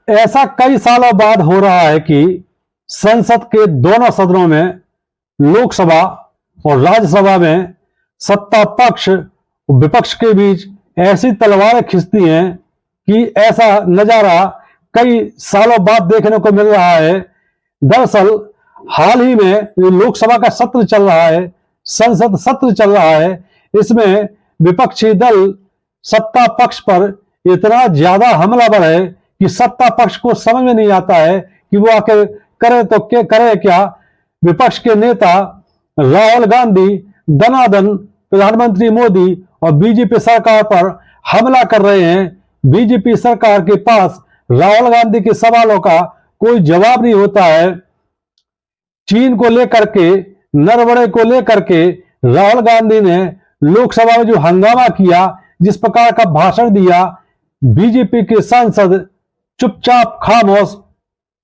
ऐसा कई सालों बाद हो रहा है कि संसद के दोनों सदनों में, लोकसभा और राज्यसभा में, सत्ता पक्ष और विपक्ष के बीच ऐसी तलवारें खिंचती हैं कि ऐसा नजारा कई सालों बाद देखने को मिल रहा है। दरअसल हाल ही में लोकसभा का सत्र चल रहा है, संसद सत्र चल रहा है। इसमें विपक्षी दल सत्ता पक्ष पर इतना ज्यादा हमलावर है कि सत्ता पक्ष को समझ में नहीं आता है कि वो आखिर करे तो करे क्या। विपक्ष के नेता राहुल गांधी दनादन प्रधानमंत्री मोदी और बीजेपी सरकार पर हमला कर रहे हैं। बीजेपी सरकार के पास राहुल गांधी के सवालों का कोई जवाब नहीं होता है। चीन को लेकर के, नरवणे को लेकर के राहुल गांधी ने लोकसभा में जो हंगामा किया, जिस प्रकार का भाषण दिया, बीजेपी के सांसद चुपचाप खामोश,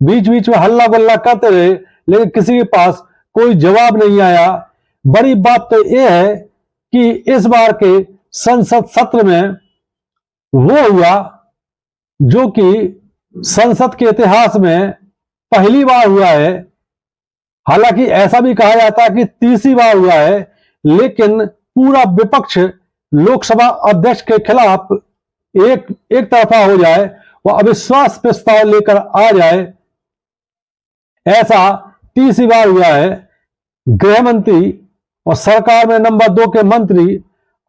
बीच बीच में हल्ला गुल्ला करते रहे, लेकिन किसी के पास कोई जवाब नहीं आया। बड़ी बात तो यह है कि इस बार के संसद सत्र में वो हुआ जो कि संसद के इतिहास में पहली बार हुआ है। हालांकि ऐसा भी कहा जाता है कि तीसरी बार हुआ है, लेकिन पूरा विपक्ष लोकसभा अध्यक्ष के खिलाफ एक तरफा हो जाए, वो अविश्वास प्रस्ताव लेकर आ जाए, ऐसा तीसरी बार हुआ है। गृह मंत्री और सरकार में नंबर 2 के मंत्री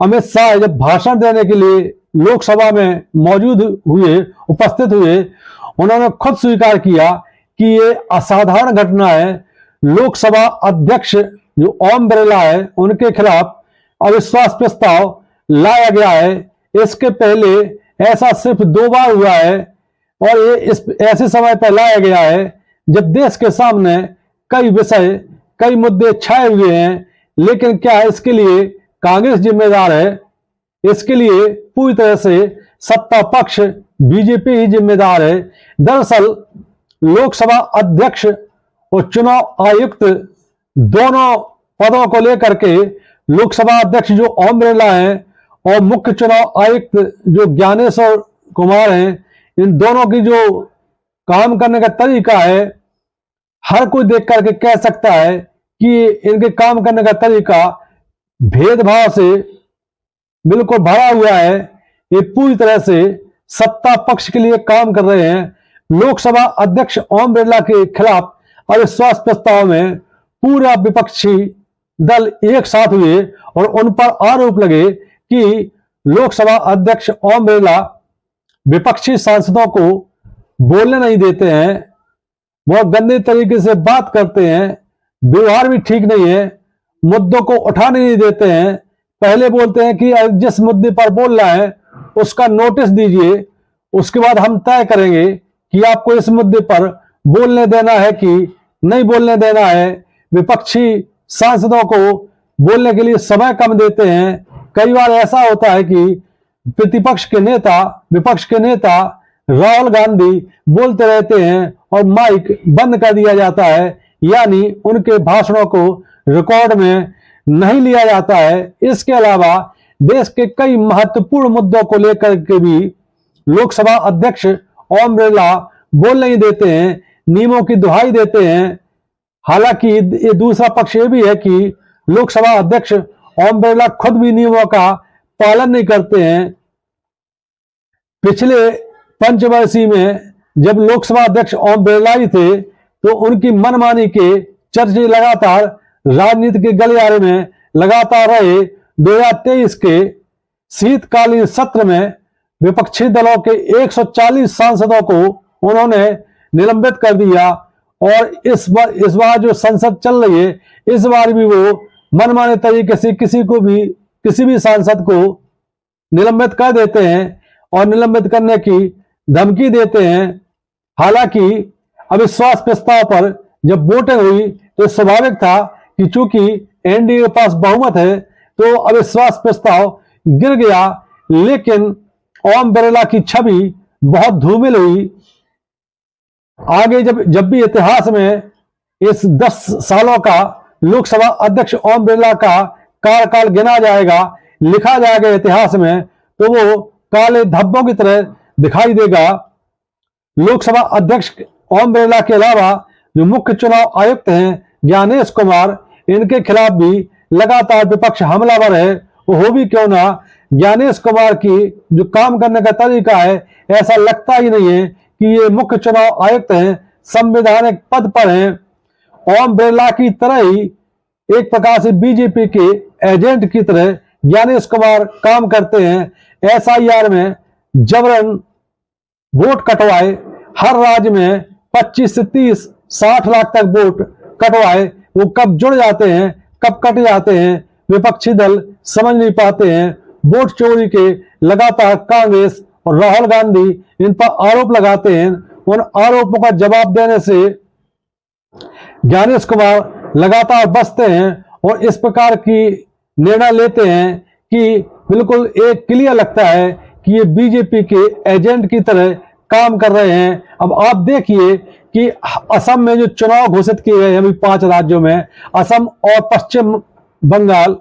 अमित शाह जब भाषण देने के लिए लोकसभा में मौजूद हुए, उपस्थित हुए, उन्होंने खुद स्वीकार किया कि ये असाधारण घटना है। लोकसभा अध्यक्ष जो ओम बिरला है, उनके खिलाफ अविश्वास प्रस्ताव लाया गया है। इसके पहले ऐसा सिर्फ 2 बार हुआ है और ये इस ऐसे समय पर लाया गया है जब देश के सामने कई विषय, कई मुद्दे छाए हुए हैं। लेकिन क्या इसके लिए कांग्रेस जिम्मेदार है? इसके लिए पूरी तरह से सत्ता पक्ष बीजेपी ही जिम्मेदार है। दरअसल लोकसभा अध्यक्ष और चुनाव आयुक्त दोनों पदों को लेकर के लोकसभा अध्यक्ष जो ओम बिरला हैं और मुख्य चुनाव आयुक्त जो ज्ञानेश्वर कुमार हैं, इन दोनों की जो काम करने का तरीका है, हर कोई देख करके कह सकता है कि इनके काम करने का तरीका भेदभाव से बिल्कुल भरा हुआ है। ये पूरी तरह से सत्ता पक्ष के लिए काम कर रहे हैं। लोकसभा अध्यक्ष ओम बिरला के खिलाफ अविश्वास प्रस्ताव में पूरा विपक्षी दल एक साथ हुए और उन पर आरोप लगे कि लोकसभा अध्यक्ष ओम बिरला विपक्षी सांसदों को बोलने नहीं देते हैं, बहुत गंदे तरीके से बात करते हैं, व्यवहार भी ठीक नहीं है, मुद्दों को उठाने नहीं देते हैं। पहले बोलते हैं कि जिस मुद्दे पर बोल रहा है उसका नोटिस दीजिए, उसके बाद हम तय करेंगे कि आपको इस मुद्दे पर बोलने देना है कि नहीं बोलने देना है। विपक्षी सांसदों को बोलने के लिए समय कम देते हैं। कई बार ऐसा होता है कि प्रतिपक्ष के नेता, विपक्ष के नेता राहुल गांधी बोलते रहते हैं और माइक बंद कर दिया जाता है, यानी उनके भाषणों को रिकॉर्ड में नहीं लिया जाता है। इसके अलावा देश के कई महत्वपूर्ण मुद्दों को लेकर के भी लोकसभा अध्यक्ष ओम बिरला बोल नहीं देते हैं, नियमों की दुहाई देते हैं। हालांकि ये दूसरा पक्ष ये भी है कि लोकसभा अध्यक्ष ओम बिरला खुद भी नियमों का पालन नहीं करते हैं। पिछले पंचवर्षीय में जब लोकसभा अध्यक्ष ओम बिरला ही थे तो उनकी मनमानी के चर्चे लगातार राजनीति के गलियारे में लगातार रहे। 2023 के शीतकालीन सत्र में विपक्षी दलों के 140 सांसदों को उन्होंने निलंबित कर दिया और इस बार जो संसद चल रही है, इस बार भी वो मनमाने तरीके से किसी भी सांसद को निलंबित कर देते हैं और निलंबित करने की धमकी देते हैं। हालांकि अविश्वास प्रस्ताव पर जब वोटिंग हुई तो स्वाभाविक था कि चूंकि एनडीए के पास बहुमत है तो अविश्वास प्रस्ताव गिर गया, लेकिन ओम बिरला की छवि बहुत धूमिल हुई। आगे जब भी इतिहास में इस 10 सालों का लोकसभा अध्यक्ष ओम बिरला का कार्यकाल गिना जाएगा, लिखा जाएगा इतिहास में, तो वो काले धब्बों की तरह दिखाई देगा। लोकसभा अध्यक्ष ओम बिरला के अलावा जो मुख्य चुनाव आयुक्त हैं ज्ञानेश कुमार, इनके खिलाफ भी लगातार विपक्ष हमलावर है। वो हो भी क्यों ना, ज्ञानेश कुमार की जो काम करने का तरीका है, ऐसा लगता ही नहीं है कि ये मुख्य चुनाव आयुक्त हैं, संवैधानिक पद पर हैं। ओम बिरला की तरह ही एक प्रकार से बीजेपी के एजेंट की तरह ज्ञानेश कुमार काम करते हैं। एसआईआर में जबरन वोट कटवाए, हर राज्य में 25 से 30 60 लाख तक वोट कटवाए, वो कब जुड़ जाते हैं कब कट जाते हैं विपक्षी दल समझ नहीं पाते हैं। वोट चोरी के लगातार कांग्रेस और राहुल गांधी इन पर आरोप लगाते हैं। उन आरोपों का जवाब देने से ज्ञानेश कुमार लगातार बचते हैं और इस प्रकार की निर्णय लेते हैं कि बिल्कुल एक क्लियर लगता है कि ये बीजेपी के एजेंट की तरह काम कर रहे हैं। अब आप देखिए कि असम में जो चुनाव घोषित किए गए हैं अभी 5 राज्यों में, असम और पश्चिम बंगाल,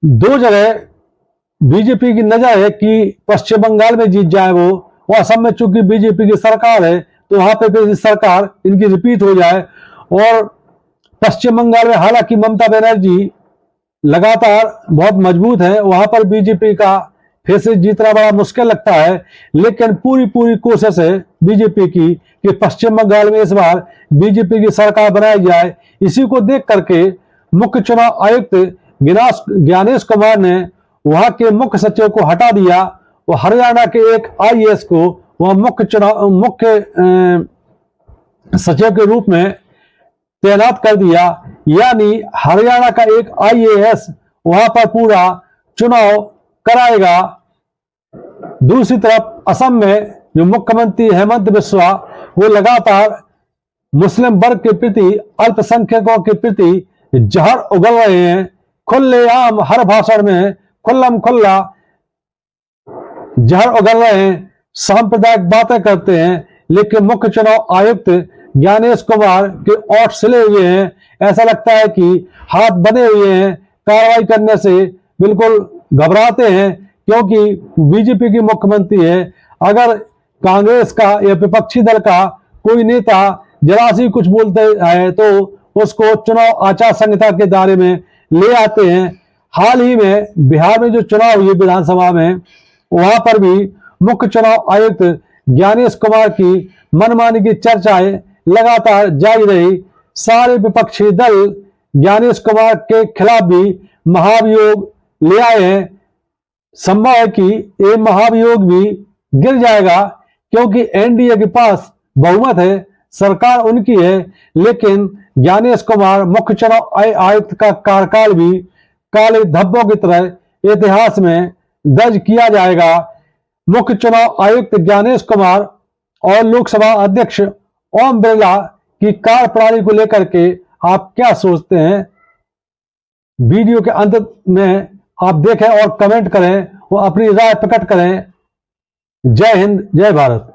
2 जगह बीजेपी की नजर है कि पश्चिम बंगाल में जीत जाए वो, और असम में चूंकि बीजेपी की सरकार है तो वहां पे सरकार इनकी रिपीट हो जाए। और पश्चिम बंगाल में हालांकि ममता बनर्जी लगातार बहुत मजबूत है, वहां पर बीजेपी का फिर से जीतना बड़ा मुश्किल लगता है, लेकिन पूरी कोशिश है बीजेपी की कि पश्चिम बंगाल में इस बार बीजेपी की सरकार बनाई जाए। इसी को देख करके मुख्य चुनाव आयुक्त ज्ञानेश कुमार ने वहां के मुख्य सचिव को हटा दिया और हरियाणा के एक आईएएस को वह मुख्य सचिव के रूप में तैनात कर दिया। यानी हरियाणा का एक आईएएस वहां पर पूरा चुनाव कराएगा। दूसरी तरफ असम में जो मुख्यमंत्री हेमंत बिस्वा, वो लगातार मुस्लिम वर्ग के प्रति, अल्पसंख्यकों के प्रति जहर उगल रहे हैं। खुलेआम हर भाषण में खुल्लम खुल्ला जहर उगल रहे हैं, सांप्रदायिक बातें करते हैं, लेकिन मुख्य चुनाव आयुक्त ज्ञानेश कुमार के ओठ सिले हुए हैं। ऐसा लगता है कि हाथ बने हुए हैं, कार्रवाई करने से बिल्कुल घबराते हैं, क्योंकि बीजेपी की मुख्यमंत्री है। अगर कांग्रेस का या विपक्षी दल का कोई नेता जरा सी कुछ बोलते हैं तो उसको चुनाव आचार संहिता के दायरे में ले आते हैं। हाल ही में बिहार में जो चुनाव हुए विधानसभा में, वहां पर भी मुख्य चुनाव आयुक्त ज्ञानेश कुमार की मनमानी की चर्चाएं लगातार जारी रही। सारे विपक्षी दल ज्ञानेश कुमार के खिलाफ भी महाभियोग ले आए हैं। संभव है कि ये महाभियोग भी गिर जाएगा, क्योंकि एनडीए के पास बहुमत है, सरकार उनकी है, लेकिन ज्ञानेश कुमार मुख्य चुनाव आयुक्त का कार्यकाल भी काले धब्बों की तरह इतिहास में दर्ज किया जाएगा। मुख्य चुनाव आयुक्त ज्ञानेश कुमार और लोकसभा अध्यक्ष ओम बिरला की कार्यप्रणाली को लेकर के आप क्या सोचते हैं? वीडियो के अंत में आप देखें और कमेंट करें और अपनी राय प्रकट करें। जय हिंद, जय भारत।